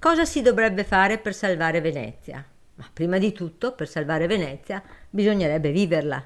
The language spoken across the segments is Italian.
Cosa si dovrebbe fare per salvare Venezia? Ma prima di tutto, per salvare Venezia, bisognerebbe viverla.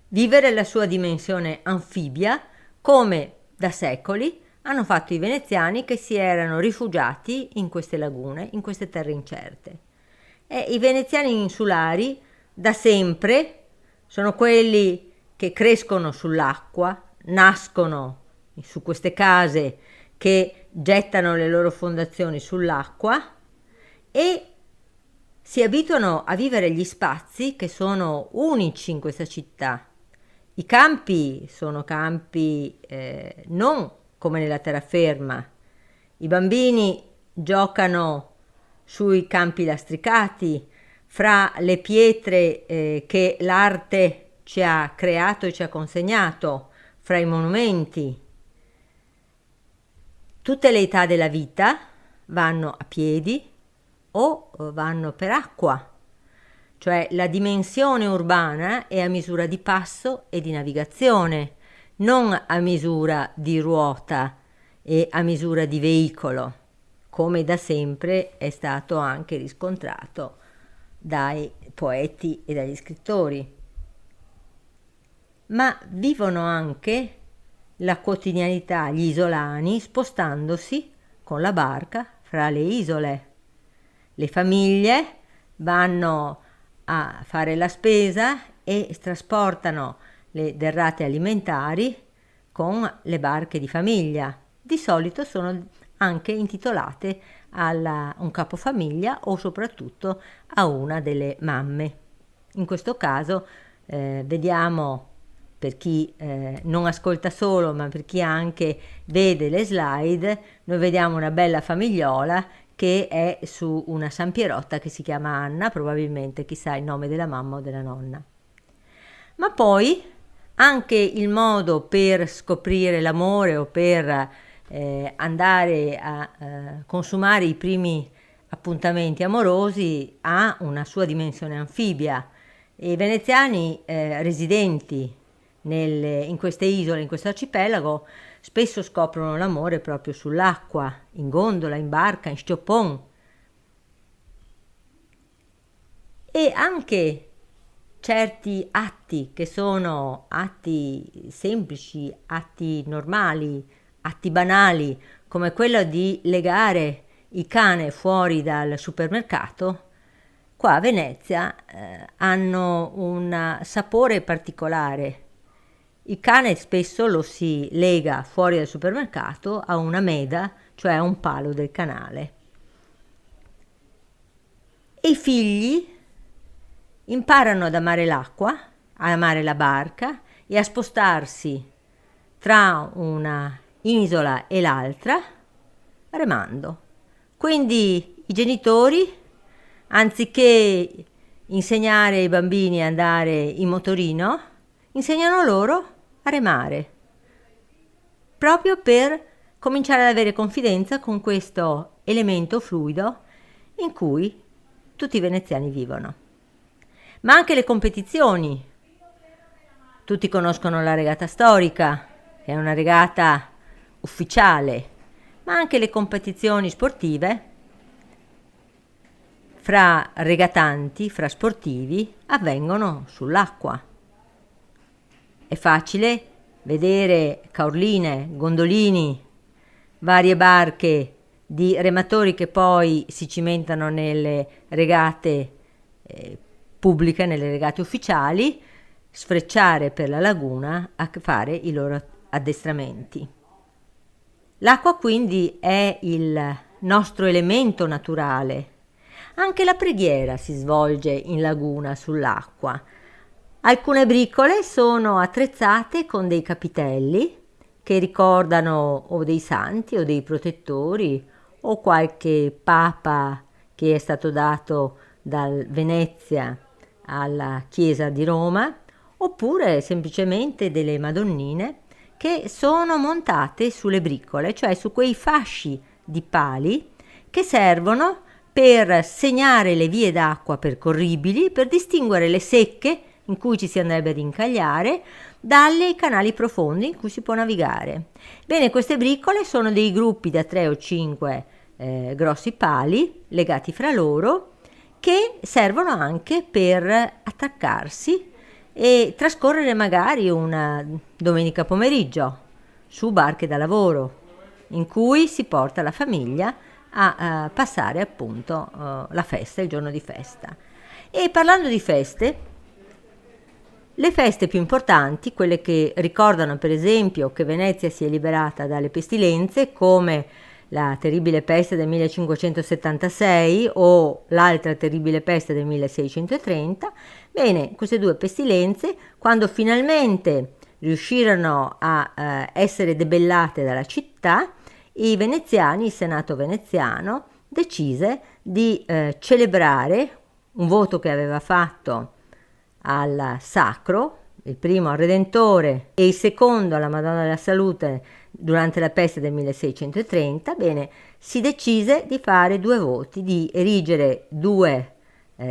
Vivere la sua dimensione anfibia, come da secoli hanno fatto i veneziani che si erano rifugiati in queste lagune, in queste terre incerte. E i veneziani insulari da sempre sono quelli che crescono sull'acqua, nascono su queste case che gettano le loro fondazioni sull'acqua e si abituano a vivere gli spazi che sono unici in questa città. I campi sono campi non come nella terraferma. I bambini giocano sui campi lastricati, fra le pietre che l'arte ci ha creato e ci ha consegnato, fra i monumenti. Tutte le età della vita vanno a piedi o vanno per acqua, cioè la dimensione urbana è a misura di passo e di navigazione, non a misura di ruota e a misura di veicolo, come da sempre è stato anche riscontrato dai poeti e dagli scrittori. Ma vivono anche la quotidianità gli isolani spostandosi con la barca fra le isole. Le famiglie vanno a fare la spesa e trasportano le derrate alimentari con le barche di famiglia. Di solito sono anche intitolate a un capofamiglia o soprattutto a una delle mamme. In questo caso vediamo, per chi non ascolta solo, ma per chi anche vede le slide, noi vediamo una bella famigliola che è su una Sampierotta che si chiama Anna, probabilmente chissà il nome della mamma o della nonna. Ma poi anche il modo per scoprire l'amore o per andare a consumare i primi appuntamenti amorosi ha una sua dimensione anfibia. I veneziani residenti in queste isole, in questo arcipelago, spesso scoprono l'amore proprio sull'acqua, in gondola, in barca, in scioppon. E anche certi atti che sono atti semplici, atti normali, atti banali, come quello di legare il cane fuori dal supermercato, qua a Venezia hanno un sapore particolare. Il cane spesso lo si lega fuori dal supermercato a una meda, cioè a un palo del canale. E i figli imparano ad amare l'acqua, a amare la barca e a spostarsi tra una isola e l'altra remando. Quindi i genitori, anziché insegnare ai bambini a andare in motorino, insegnano loro a remare, proprio per cominciare ad avere confidenza con questo elemento fluido in cui tutti i veneziani vivono. Ma anche le competizioni. Tutti conoscono la regata storica, che è una regata ufficiale, ma anche le competizioni sportive fra regatanti, fra sportivi, avvengono sull'acqua. È facile vedere caorline, gondolini, varie barche di rematori che poi si cimentano nelle regate pubbliche, nelle regate ufficiali, sfrecciare per la laguna a fare i loro addestramenti. L'acqua quindi è il nostro elemento naturale. Anche la preghiera si svolge in laguna sull'acqua. Alcune bricole sono attrezzate con dei capitelli che ricordano o dei santi o dei protettori o qualche papa che è stato dato da Venezia alla Chiesa di Roma, oppure semplicemente delle madonnine che sono montate sulle bricole, cioè su quei fasci di pali che servono per segnare le vie d'acqua percorribili, per distinguere le secche in cui ci si andrebbe ad incagliare dalle canali profondi in cui si può navigare. Bene, queste bricole sono dei gruppi da 3 o 5 grossi pali legati fra loro che servono anche per attaccarsi e trascorrere magari una domenica pomeriggio su barche da lavoro in cui si porta la famiglia a passare appunto la festa, il giorno di festa. E parlando di feste, le feste più importanti, quelle che ricordano per esempio che Venezia si è liberata dalle pestilenze, come la terribile peste del 1576 o l'altra terribile peste del 1630, bene, queste due pestilenze, quando finalmente riuscirono a essere debellate dalla città, i veneziani, il Senato veneziano, decise di celebrare un voto che aveva fatto al Sacro, il primo al Redentore e il secondo alla Madonna della Salute durante la peste del 1630, bene, si decise di fare due voti, di erigere due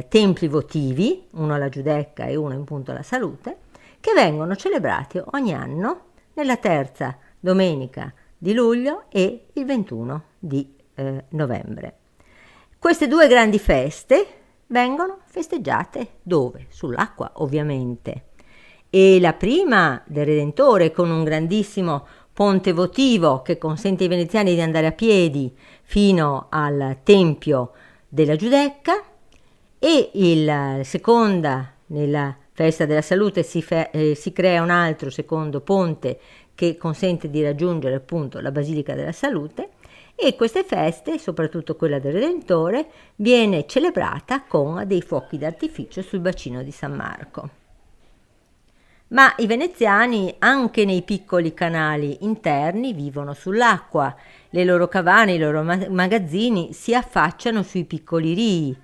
templi votivi, uno alla Giudecca e uno in punto alla Salute, che vengono celebrati ogni anno nella terza domenica di luglio e il 21 di novembre. Queste due grandi feste vengono festeggiate dove? Sull'acqua, ovviamente. E la prima del Redentore con un grandissimo ponte votivo che consente ai veneziani di andare a piedi fino al Tempio della Giudecca, e il seconda, nella Festa della Salute, si crea un altro secondo ponte che consente di raggiungere appunto la Basilica della Salute, e queste feste, soprattutto quella del Redentore, viene celebrata con dei fuochi d'artificio sul bacino di San Marco. Ma i veneziani anche nei piccoli canali interni vivono sull'acqua, le loro cavane, i loro magazzini si affacciano sui piccoli rii.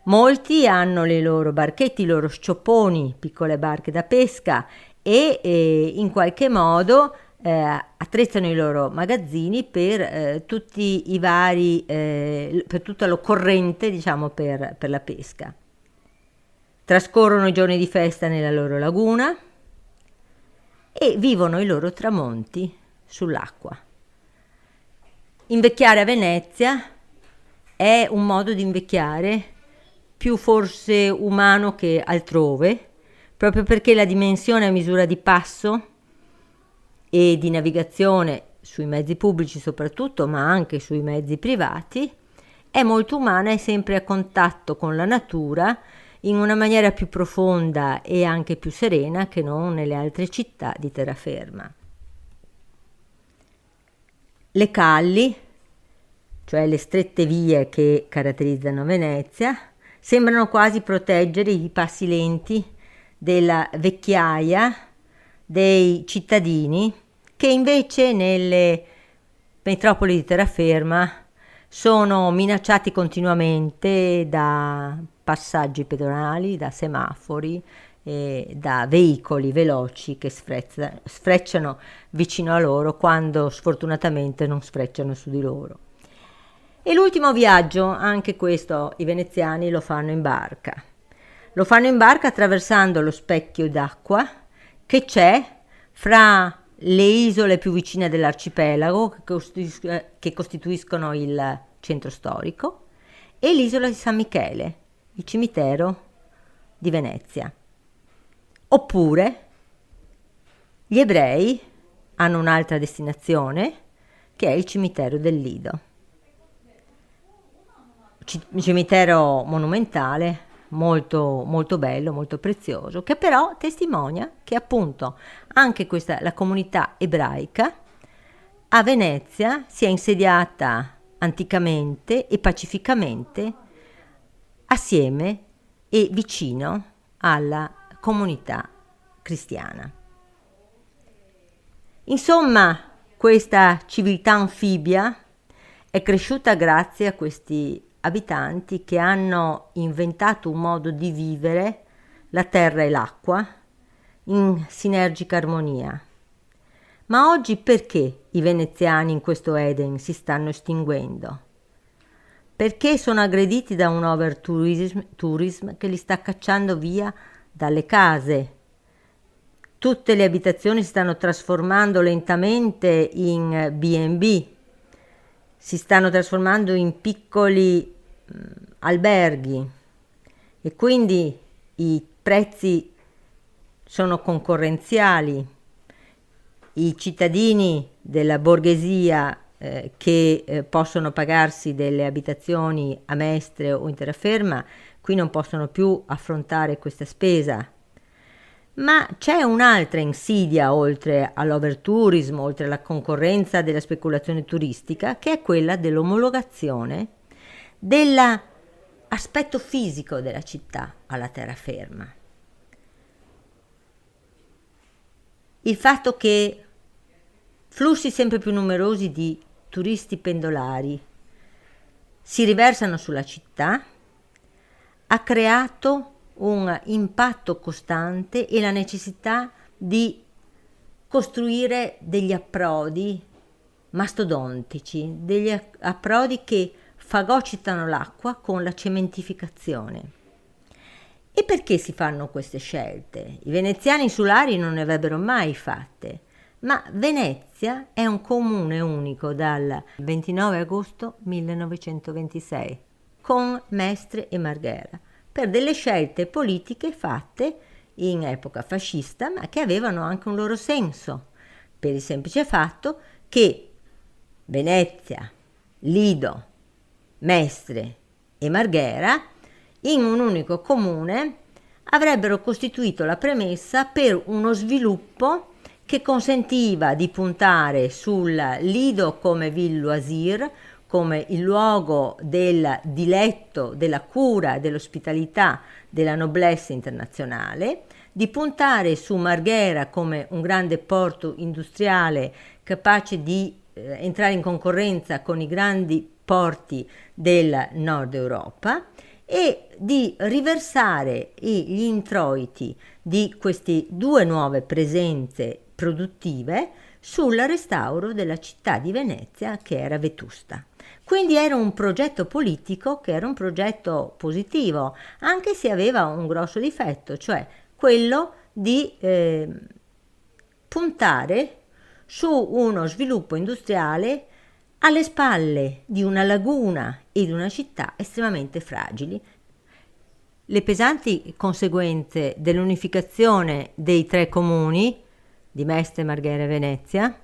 Molti hanno le loro barchette, i loro sciopponi, piccole barche da pesca, e in qualche modo attrezzano i loro magazzini per tutti i vari, per tutta l'occorrente, diciamo, per la pesca. Trascorrono i giorni di festa nella loro laguna e vivono i loro tramonti sull'acqua. Invecchiare a Venezia è un modo di invecchiare più forse umano che altrove, proprio perché la dimensione a misura di passo e di navigazione sui mezzi pubblici soprattutto, ma anche sui mezzi privati, è molto umana e sempre a contatto con la natura in una maniera più profonda e anche più serena che non nelle altre città di terraferma. Le calli, cioè le strette vie che caratterizzano Venezia, sembrano quasi proteggere i passi lenti della vecchiaia dei cittadini che invece nelle metropoli di terraferma sono minacciati continuamente da passaggi pedonali, da semafori e da veicoli veloci che sfrecciano vicino a loro quando sfortunatamente non sfrecciano su di loro. E l'ultimo viaggio, anche questo i veneziani lo fanno in barca. Lo fanno in barca attraversando lo specchio d'acqua che c'è fra le isole più vicine dell'arcipelago che costituiscono il centro storico e l'isola di San Michele, il cimitero di Venezia. Oppure gli ebrei hanno un'altra destinazione che è il cimitero del Lido. Cimitero monumentale, molto, molto bello, molto prezioso, che però testimonia che appunto anche la comunità ebraica a Venezia si è insediata anticamente e pacificamente assieme e vicino alla comunità cristiana. Insomma, questa civiltà anfibia è cresciuta grazie a questi abitanti che hanno inventato un modo di vivere la terra e l'acqua in sinergica armonia. Ma oggi perché i veneziani in questo Eden si stanno estinguendo? Perché sono aggrediti da un overtourism che li sta cacciando via dalle case. Tutte le abitazioni si stanno trasformando lentamente in B&B. si stanno trasformando in piccoli alberghi e quindi i prezzi sono concorrenziali, i cittadini della borghesia che possono pagarsi delle abitazioni a Mestre o in terraferma qui non possono più affrontare questa spesa. Ma c'è un'altra insidia oltre all'overtourismo, oltre alla concorrenza della speculazione turistica, che è quella dell'omologazione dell'aspetto fisico della città alla terraferma. Il fatto che flussi sempre più numerosi di turisti pendolari si riversano sulla città ha creato un impatto costante e la necessità di costruire degli approdi mastodontici, degli approdi che fagocitano l'acqua con la cementificazione. E perché si fanno queste scelte? I veneziani insulari non ne avrebbero mai fatte, ma Venezia è un comune unico dal 29 agosto 1926 con Mestre e Marghera per delle scelte politiche fatte in epoca fascista, ma che avevano anche un loro senso, per il semplice fatto che Venezia, Lido, Mestre e Marghera in un unico comune avrebbero costituito la premessa per uno sviluppo che consentiva di puntare sul Lido come ville loisir, come il luogo del diletto, della cura, dell'ospitalità della noblesse internazionale, di puntare su Marghera come un grande porto industriale capace di entrare in concorrenza con i grandi porti del nord Europa e di riversare gli introiti di queste due nuove presenze produttive sul restauro della città di Venezia che era vetusta. Quindi era un progetto politico che era un progetto positivo, anche se aveva un grosso difetto, cioè quello di puntare su uno sviluppo industriale alle spalle di una laguna e di una città estremamente fragili. Le pesanti conseguenze dell'unificazione dei tre comuni di Mestre, Marghera e Venezia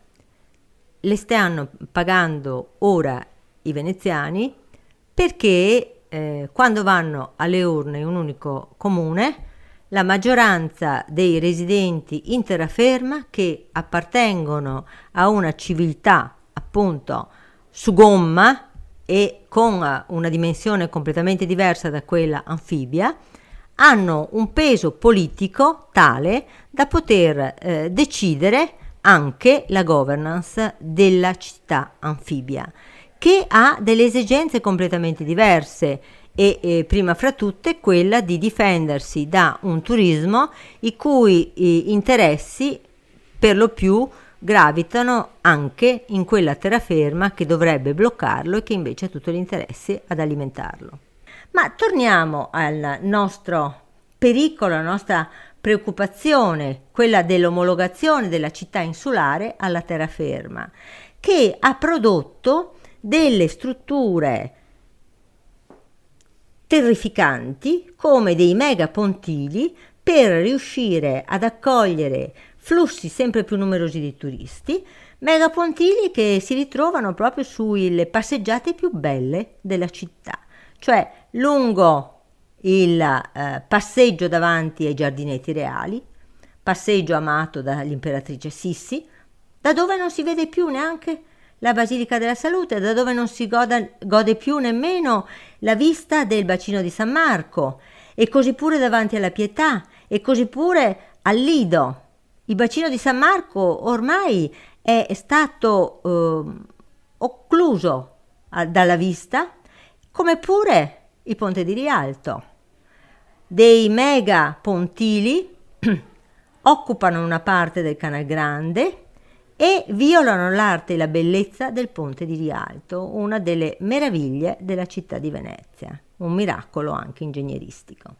le stanno pagando ora i veneziani perché quando vanno alle urne in un unico comune la maggioranza dei residenti in terraferma che appartengono a una civiltà appunto su gomma e con una dimensione completamente diversa da quella anfibia hanno un peso politico tale da poter decidere anche la governance della città anfibia, che ha delle esigenze completamente diverse e prima fra tutte quella di difendersi da un turismo i cui interessi per lo più gravitano anche in quella terraferma che dovrebbe bloccarlo e che invece ha tutto l'interesse ad alimentarlo. Ma torniamo al nostro pericolo, alla nostra preoccupazione, quella dell'omologazione della città insulare alla terraferma, che ha prodotto delle strutture terrificanti come dei megapontili per riuscire ad accogliere flussi sempre più numerosi di turisti, megapontili che si ritrovano proprio sulle passeggiate più belle della città, cioè lungo il passeggio davanti ai giardinetti reali, passeggio amato dall'imperatrice Sissi, da dove non si vede più neanche la Basilica della Salute, da dove non si gode più nemmeno la vista del bacino di San Marco, e così pure davanti alla Pietà, e così pure al Lido. Il bacino di San Marco ormai è stato occluso dalla vista, come pure il Ponte di Rialto. Dei mega pontili occupano una parte del Canal Grande e violano l'arte e la bellezza del Ponte di Rialto, una delle meraviglie della città di Venezia, un miracolo anche ingegneristico.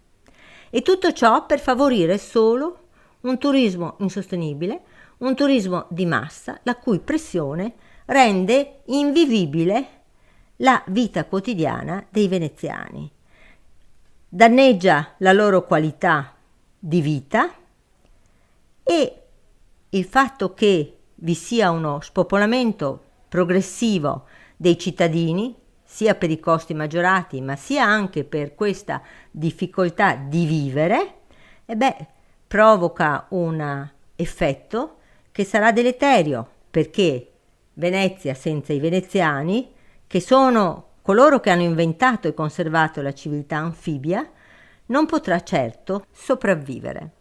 E tutto ciò per favorire solo un turismo insostenibile, un turismo di massa, la cui pressione rende invivibile la vita quotidiana dei veneziani, danneggia la loro qualità di vita e il fatto che vi sia uno spopolamento progressivo dei cittadini, sia per i costi maggiorati, ma sia anche per questa difficoltà di vivere, provoca un effetto che sarà deleterio, perché Venezia senza i veneziani, che sono coloro che hanno inventato e conservato la civiltà anfibia, non potrà certo sopravvivere.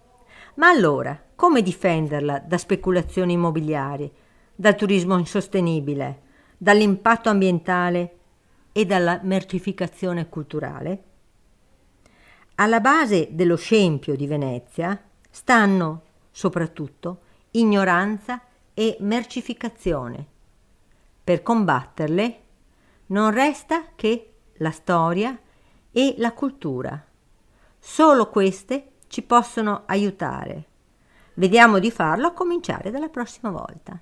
Ma allora, come difenderla da speculazioni immobiliari, dal turismo insostenibile, dall'impatto ambientale e dalla mercificazione culturale? Alla base dello scempio di Venezia stanno soprattutto ignoranza e mercificazione. Per combatterle non resta che la storia e la cultura. Solo queste ci possono aiutare. Vediamo di farlo a cominciare dalla prossima volta.